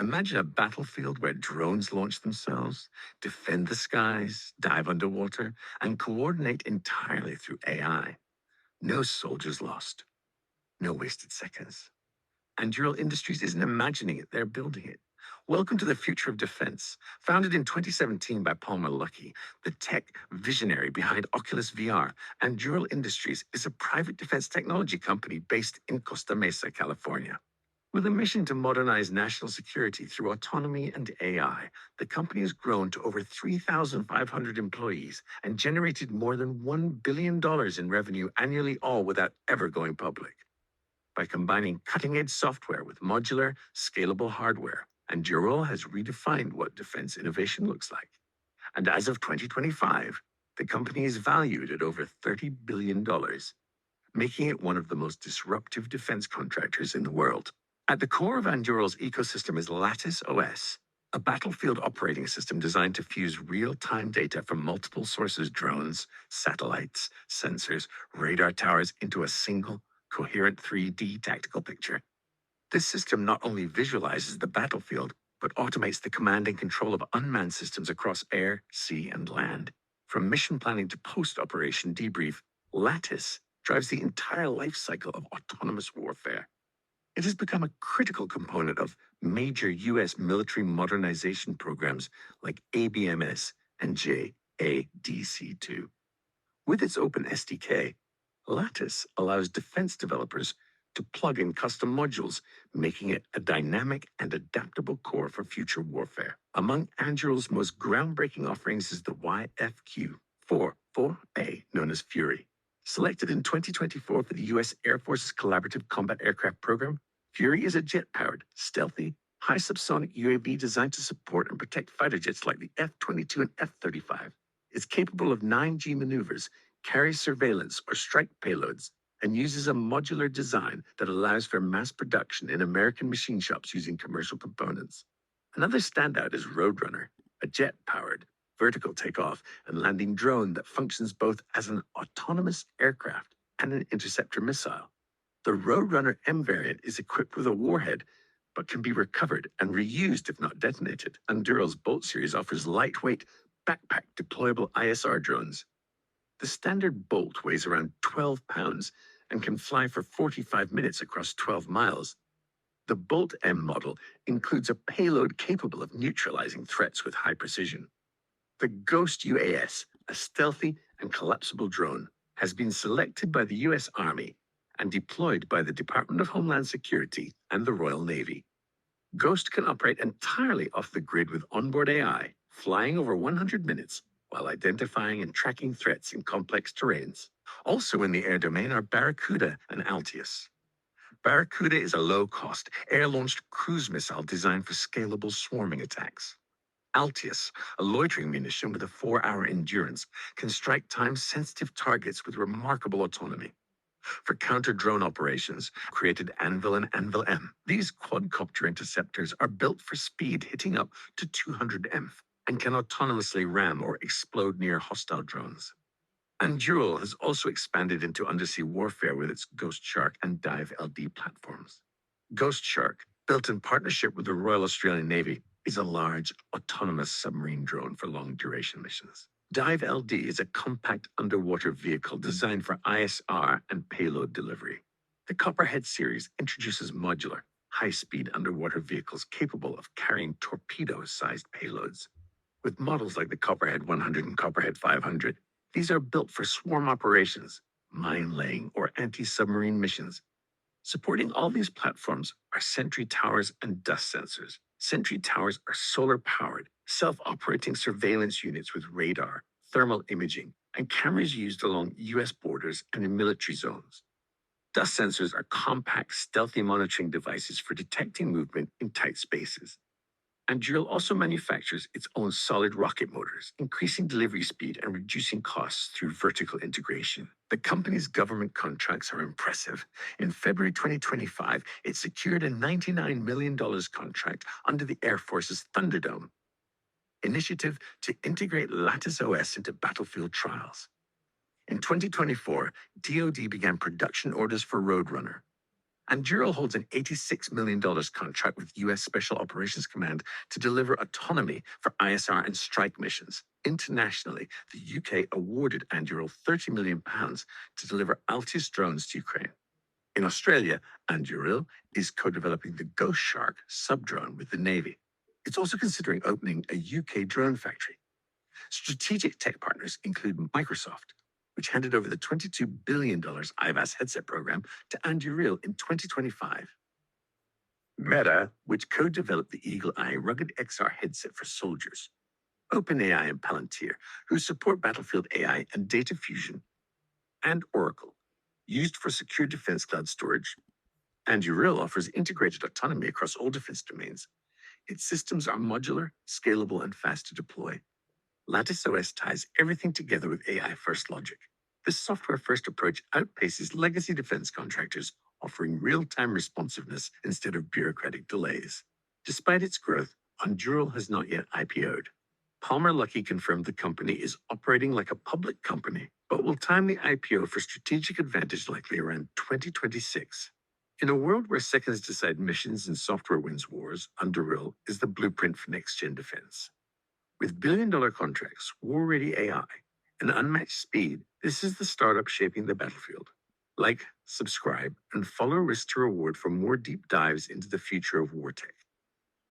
Imagine a battlefield where drones launch themselves, defend the skies, dive underwater, and coordinate entirely through AI. No soldiers lost, no wasted seconds. Anduril Industries isn't imagining it, they're building it. Welcome to the future of defense. Founded in 2017 by Palmer Luckey, the tech visionary behind Oculus VR, Anduril Industries is a private defense technology company based in Costa Mesa, California. With a mission to modernize national security through autonomy and AI, the company has grown to over 3,500 employees and generated more than $1 billion in revenue annually, all without ever going public. By combining cutting-edge software with modular, scalable hardware, Anduril has redefined what defense innovation looks like. And as of 2025, the company is valued at over $30 billion, making it one of the most disruptive defense contractors in the world. At the core of Anduril's ecosystem is Lattice OS, a battlefield operating system designed to fuse real-time data from multiple sources, drones, satellites, sensors, radar towers, into a single, coherent 3D tactical picture. This system not only visualizes the battlefield, but automates the command and control of unmanned systems across air, sea, and land. From mission planning to post-operation debrief, Lattice drives the entire life cycle of autonomous warfare. It has become a critical component of major U.S. military modernization programs like ABMS and JADC2. With its open SDK, Lattice allows defense developers to plug in custom modules, making it a dynamic and adaptable core for future warfare. Among Anduril's most groundbreaking offerings is the YFQ-4A, known as Fury. Selected in 2024 for the U.S. Air Force's Collaborative Combat Aircraft Program, Fury is a jet-powered, stealthy, high subsonic UAV designed to support and protect fighter jets like the F-22 and F-35. It's capable of 9G maneuvers, carries surveillance or strike payloads, and uses a modular design that allows for mass production in American machine shops using commercial components. Another standout is Roadrunner, a jet-powered, vertical takeoff and landing drone that functions both as an autonomous aircraft and an interceptor missile. The Roadrunner M variant is equipped with a warhead, but can be recovered and reused if not detonated. Anduril's Bolt series offers lightweight, backpack deployable ISR drones. The standard Bolt weighs around 12 pounds and can fly for 45 minutes across 12 miles. The Bolt M model includes a payload capable of neutralizing threats with high precision. The Ghost UAS, a stealthy and collapsible drone, has been selected by the U.S. Army and deployed by the Department of Homeland Security and the Royal Navy. Ghost can operate entirely off the grid with onboard AI, flying over 100 minutes while identifying and tracking threats in complex terrains. Also in the air domain are Barracuda and Altius. Barracuda is a low-cost, air-launched cruise missile designed for scalable swarming attacks. Altius, a loitering munition with a 4-hour endurance, can strike time-sensitive targets with remarkable autonomy. For counter-drone operations, created Anvil and Anvil M. These quadcopter interceptors are built for speed hitting up to 200 mph and can autonomously ram or explode near hostile drones. Anduril has also expanded into undersea warfare with its Ghost Shark and Dive LD platforms. Ghost Shark, built in partnership with the Royal Australian Navy, is a large, autonomous submarine drone for long-duration missions. Dive LD is a compact underwater vehicle designed for ISR and payload delivery. The Copperhead series introduces modular, high-speed underwater vehicles capable of carrying torpedo-sized payloads. With models like the Copperhead 100 and Copperhead 500, these are built for swarm operations, mine-laying, or anti-submarine missions. Supporting all these platforms are Sentry Towers and dust sensors. Sentry Towers are solar-powered, self-operating surveillance units with radar, thermal imaging, and cameras used along U.S. borders and in military zones. Dust sensors are compact, stealthy monitoring devices for detecting movement in tight spaces. Anduril also manufactures its own solid rocket motors, increasing delivery speed and reducing costs through vertical integration. The company's government contracts are impressive. In February 2025, it secured a $99 million contract under the Air Force's Thunderdome initiative to integrate Lattice OS into battlefield trials. In 2024, DoD began production orders for Roadrunner, Anduril holds an $86 million contract with U.S. Special Operations Command to deliver autonomy for ISR and strike missions. Internationally, the UK awarded Anduril £30 million to deliver Altius drones to Ukraine. In Australia, Anduril is co-developing the Ghost Shark sub-drone with the Navy. It's also considering opening a UK drone factory. Strategic tech partners include Microsoft, which handed over the $22 billion IVAS headset program to Anduril in 2025. Meta, which co-developed the Eagle Eye rugged XR headset for soldiers. OpenAI and Palantir, who support battlefield AI and data fusion. And Oracle, used for secure defense cloud storage. Anduril offers integrated autonomy across all defense domains. Its systems are modular, scalable, and fast to deploy. Lattice OS ties everything together with AI-first logic. This software-first approach outpaces legacy defense contractors, offering real-time responsiveness instead of bureaucratic delays. Despite its growth, Anduril has not yet IPO'd. Palmer Luckey confirmed the company is operating like a public company, but will time the IPO for strategic advantage likely around 2026. In a world where seconds decide missions and software wins wars, Anduril is the blueprint for next-gen defense. With billion-dollar contracts, war-ready AI, and unmatched speed, this is the startup shaping the battlefield. Like, subscribe, and follow Risk to Reward for more deep dives into the future of war tech.